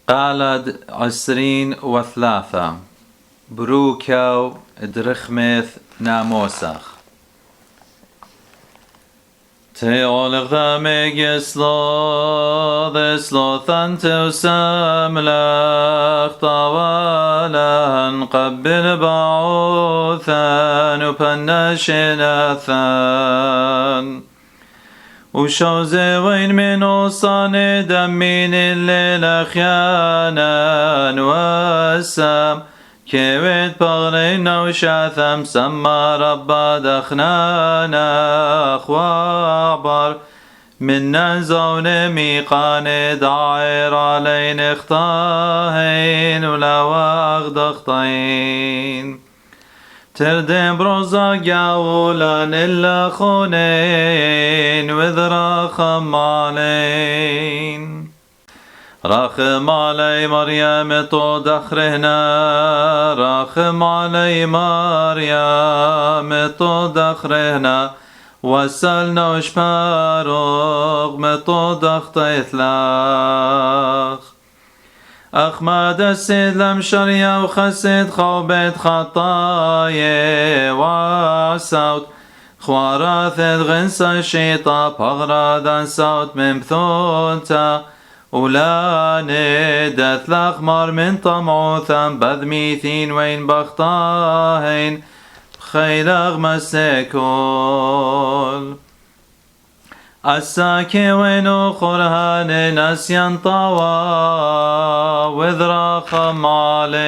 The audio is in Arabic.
قالد 23 بروكاو درخمث ناموسخ تيولغ ذا ميجسلو ذسلو ثانتو ساملخ طوالا قبل بعوثا وبنشناثان وشوزي وين من وصاني دمين الليل أخيانا وسام كيويت بغرينا وشاثم سما ربا دخنانا أخوابر من زون ميقان داعر علين اختاهين ولواغ دخطين تردم بروزا جاولان إلا خونين وذراخم علين راخم علي مريم تو دخرهنا راخم علي مريم تو دخرهنا وسلنا وشباروغ متو دخت إثلاخ أخمد السيد لم شريا وخسد خوبت خطايا وعساوت خواراث غنسا شيطا بغرادا صوت من بثوتا ولا ندت لخمر من طمعوثا بذميثين وين بخطاهين خيلغ مسكول الساكي وينو خرهان نسيان طوا وذراخم علين